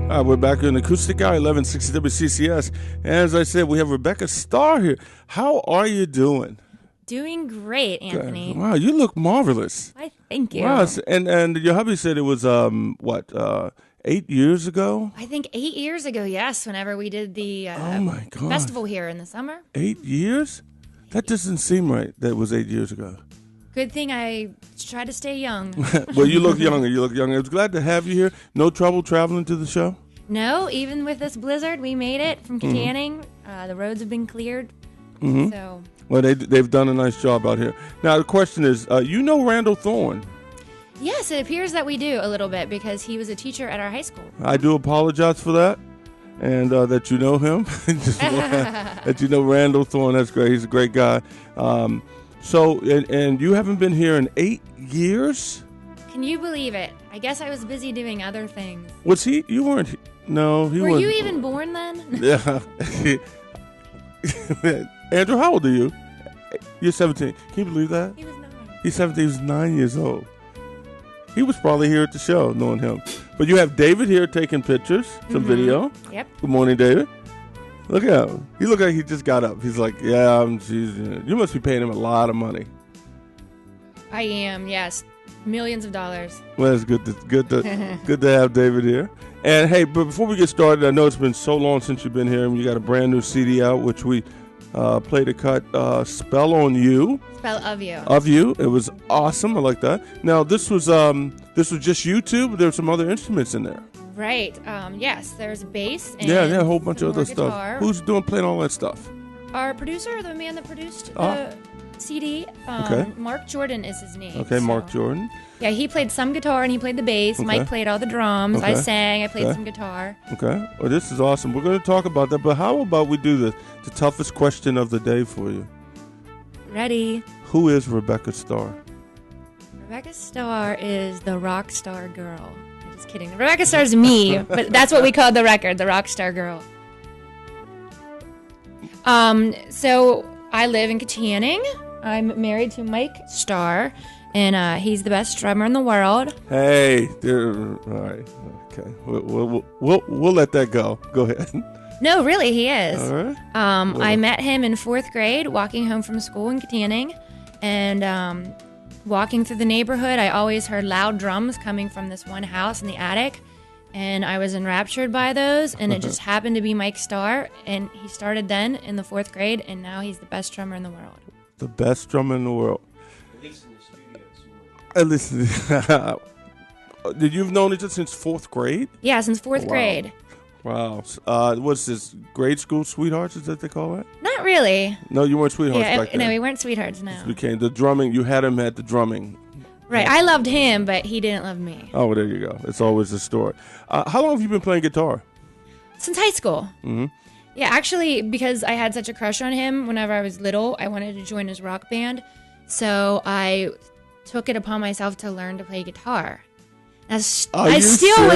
We're back in Acoustic Guy, 1160 WCCS. And as I said, we have Rebekah Starr here. How are you doing? Doing great, Anthony. Wow, you look marvelous. Why, thank you. Wow, and your hubby said it was, 8 years ago? I think 8 years ago, yes, whenever we did the Oh my God. festival here in the summer. 8 years? That doesn't seem right that it was 8 years ago. Good thing I try to stay young. Well, you look younger. You look younger. I was glad to have you here. No trouble traveling to the show? No, even with this blizzard, we made it from Katanning. The roads have been cleared. So. Well, they've done a nice job out here. Now, the question is, you know Randall Thorne? Yes, it appears that we do a little bit because he was a teacher at our high school. I do apologize for that, and that you know him. That you know Randall Thorne. That's great. He's a great guy. So, and you haven't been here in 8 years? Can you believe it? I guess I was busy doing other things. Was he? You weren't. No, he wasn't. Were you even born then? Yeah. Andrew, how old are you? You're 17. Can you believe that? He was 9. He's 17. He was 9 years old. He was probably here at the show, knowing him. But you have David here taking pictures, some video. Yep. Good morning, David. Look at him. He looked like he just got up. He's like, yeah, you must be paying him a lot of money. I am, yes. Millions of dollars. Well, it's good to have David here. And hey, but before we get started, I know it's been so long since you've been here, and you got a brand new CD out, which we played a cut, "Spell on You." Spell of You. Of You. It was awesome. I like that. Now this was just you two, but there were some other instruments in there. Right. Yes. There's bass. And yeah, a whole bunch of other guitar. stuff. Who's playing all that stuff? Our producer, the man that produced the CD. Okay. Mark Jordan is his name. Okay, Mark Jordan. Yeah, he played some guitar and he played the bass. Okay. Mike played all the drums. Okay. I sang. I played some guitar. Okay. Well, this is awesome. We're going to talk about that, but how about we do the toughest question of the day for you? Ready. Who is Rebekah Starr? Rebekah Starr is the rock star girl. I'm just kidding. Rebekah Starr is me, but that's what we call the record, the rock star girl. So I live in Katanning. I'm married to Mike Starr, and he's the best drummer in the world. Hey, all right, okay, we'll let that go. Go ahead. No, really, he is. All right. I met him in 4th grade, walking home from school in Katanning, and walking through the neighborhood, I always heard loud drums coming from this one house in the attic, and I was enraptured by those, and it just happened to be Mike Starr, and he started then in the 4th grade, and now he's the best drummer in the world. The best drummer in the world. At least in the studio. Listen, did you've known each other since 4th grade? Yeah, since 4th grade. Wow. What's this, grade school sweethearts, is that they call it? Not really. No, you weren't sweethearts back then. No, we weren't sweethearts, no. It became the drumming. You had him at the drumming. Right, I loved him, but he didn't love me. Oh, well, there you go. It's always the story. How long have you been playing guitar? Since high school. Mm-hmm. Yeah, actually, because I had such a crush on him whenever I was little, I wanted to join his rock band. So I took it upon myself to learn to play guitar. I still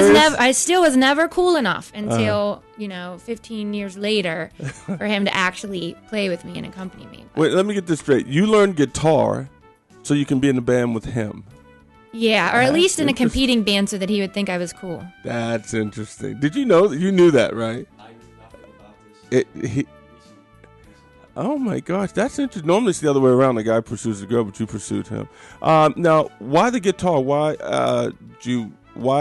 was never cool enough until 15 years later for him to actually play with me and accompany me. But, wait, let me get this straight. You learned guitar so you can be in the band with him. Yeah, or at least in a competing band so that he would think I was cool. That's interesting. Did you know that? You knew that, right? I knew nothing about this. Oh my gosh, that's interesting. Normally it's the other way around. The guy pursues the girl, but you pursued him. Now, why the guitar? Why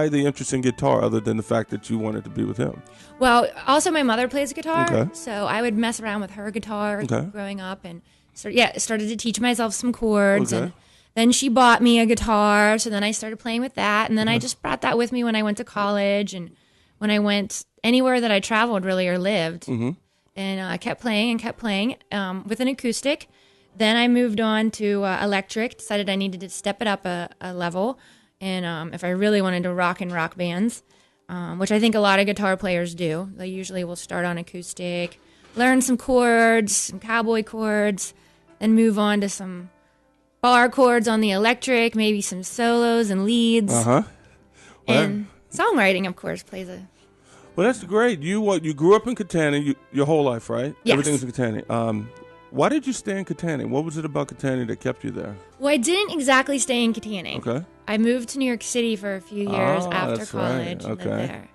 the interest in guitar, other than the fact that you wanted to be with him? Well, also my mother plays guitar, Okay. so I would mess around with her guitar Okay. growing up, and started to teach myself some chords. Okay. And then she bought me a guitar, so then I started playing with that, and then I just brought that with me when I went to college and when I went anywhere that I traveled really or lived. Mm-hmm. And I kept playing with an acoustic. Then I moved on to electric, decided I needed to step it up a level. And if I really wanted to rock in rock bands, which I think a lot of guitar players do, they usually will start on acoustic, learn some chords, some cowboy chords, then move on to some bar chords on the electric, maybe some solos and leads. Uh-huh. And songwriting, of course, plays a... Well, that's great. You grew up in Katanning your whole life, right? Yes. Everything's in Katanning. Why did you stay in Katanning? What was it about Katanning that kept you there? Well, I didn't exactly stay in Katanning. Okay. I moved to New York City for a few years after that's college right. and lived there.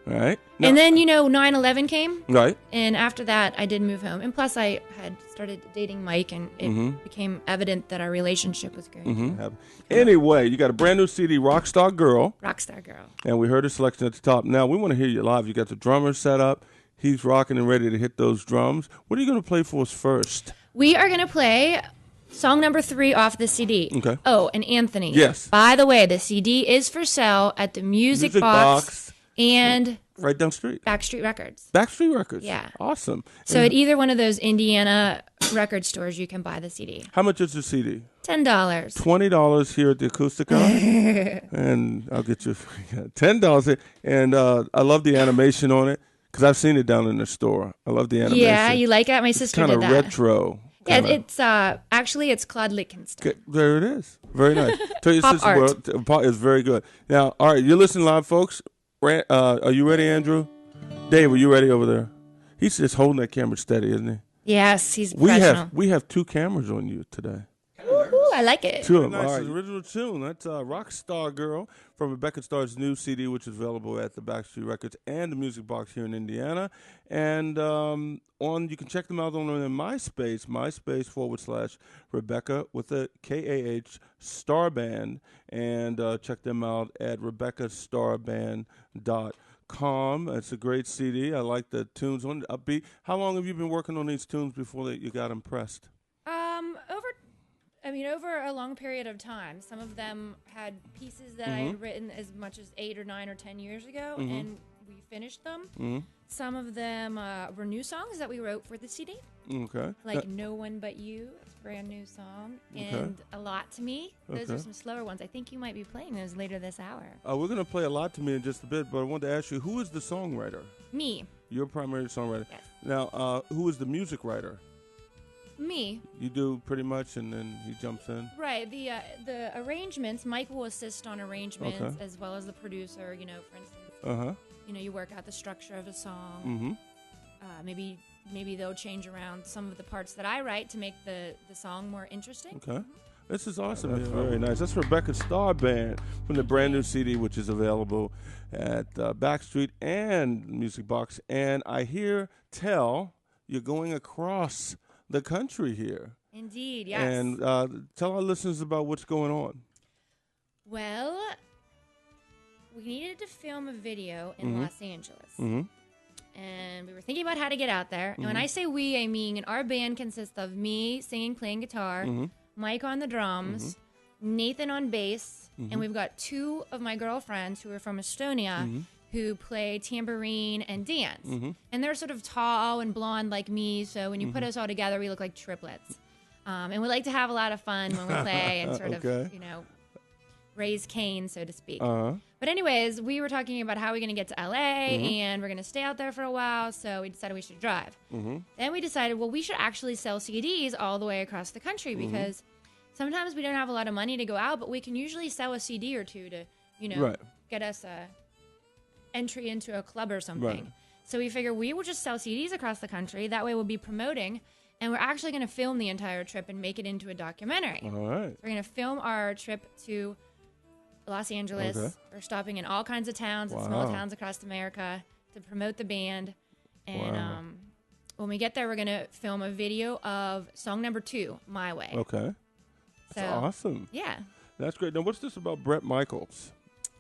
Right. And then 9/11 came. Right. And after that, I did move home. And plus, I had started dating Mike, and it became evident that our relationship was going to Anyway, you got a brand new CD, Rockstar Girl. Rockstar Girl. And we heard a selection at the top. Now, we want to hear you live. You got the drummer set up. He's rocking and ready to hit those drums. What are you going to play for us first? We are going to play song number 3 off the CD. Okay. Oh, and Anthony. Yes. By the way, the CD is for sale at the Music Box and right down the street. Backstreet Records. Backstreet Records. Yeah. Awesome. So at either one of those Indiana record stores, you can buy the CD. How much is the CD? $10. $20 here at the Acoustic. And I'll get you $10. And I love the animation on it because I've seen it down in the store. I love the animation. Yeah, you like it? My sister did that. Kind of retro. Yeah, it's actually it's Claude Lichtenstein. Okay, there it is. Very nice. Tell your Pop sister art. Pop is very good. Now, all right, you're listening live, folks. Are you ready, Andrew? Dave, are you ready over there? He's just holding that camera steady, isn't he? Yes, he's professional. We have 2 cameras on you today. Woo-hoo, I like it. 2 of them. All right, original tune. That's Rockstar Girl from Rebekah Starr's new CD, which is available at the Backstreet Records and the Music Box here in Indiana. And you can check them out on their MySpace, /Rebekah with a KAH Starr Band. And check them out at RebekahStarBand.com. It's a great CD. I like the tunes on it. Upbeat. How long have you been working on these tunes before you got impressed? Over a long period of time. Some of them had pieces that I had written as much as 8 or 9 or 10 years ago, and we finished them. Some of them were new songs that we wrote for the CD. Okay. Like No One But You, it's a brand new song, and A Lot to Me. Those are some slower ones. I think you might be playing those later this hour. We're going to play A Lot to Me in just a bit, but I wanted to ask you, who is the songwriter? Me. You're a primary songwriter. Yes. Now, who is the music writer? Me. You do pretty much, and then he jumps in? Right. The arrangements, Mike will assist on arrangements as well as the producer, for instance. You work out the structure of a song. Maybe they'll change around some of the parts that I write to make the song more interesting. Okay. This is awesome. That's very nice. That's Rebekah Starr Band from the brand new CD, which is available at Backstreet and Music Box. And I tell you're going across the country here. Indeed, yes. And tell our listeners about what's going on. Well, we needed to film a video in Los Angeles. And we were thinking about how to get out there. And when I say we, I mean our band consists of me singing, playing guitar, Mike on the drums, Nathan on bass, and we've got 2 of my girlfriends who are from Estonia who play tambourine and dance. And they're sort of tall and blonde like me, so when you put us all together, we look like triplets. And we like to have a lot of fun when we play and sort of, raise Cain, so to speak. But anyways, we were talking about how we're going to get to LA and we're going to stay out there for a while, so we decided we should drive. Then we decided, well, we should actually sell CDs all the way across the country because sometimes we don't have a lot of money to go out, but we can usually sell a CD or 2 to, get us a entry into a club or something. Right. So we figure we will just sell CDs across the country. That way we'll be promoting, and we're actually going to film the entire trip and make it into a documentary. All right. So we're going to film our trip to Los Angeles. Okay. We're stopping in all kinds of towns and small towns across America to promote the band. And when we get there, we're going to film a video of song number 2, My Way. Okay. That's awesome. Yeah. That's great. Now, what's this about Bret Michaels?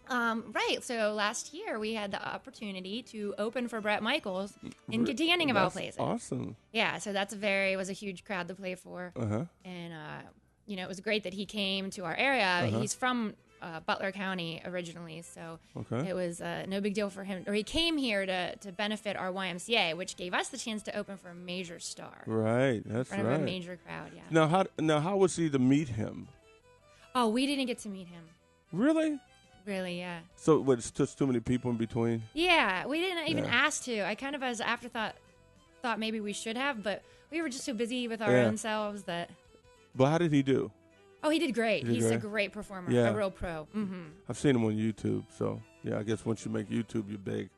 Right. So last year we had the opportunity to open for Bret Michaels in Kittanning of all places. Awesome. Yeah. So it was a huge crowd to play for. And, it was great that he came to our area. He's from Butler County originally, so it was no big deal for him. Or he came here to benefit our YMCA, which gave us the chance to open for a major star. Right. That's in front of a major crowd, yeah. Now how was he to meet him? Oh, we didn't get to meet him. Really? Really, yeah. So, it's just too many people in between? Yeah, we didn't even ask to. I kind of, as afterthought, thought maybe we should have, but we were just so busy with our own selves that... But how did he do? Oh, he did great. He's a great performer, a real pro. I've seen him on YouTube, so, I guess once you make YouTube, you're big.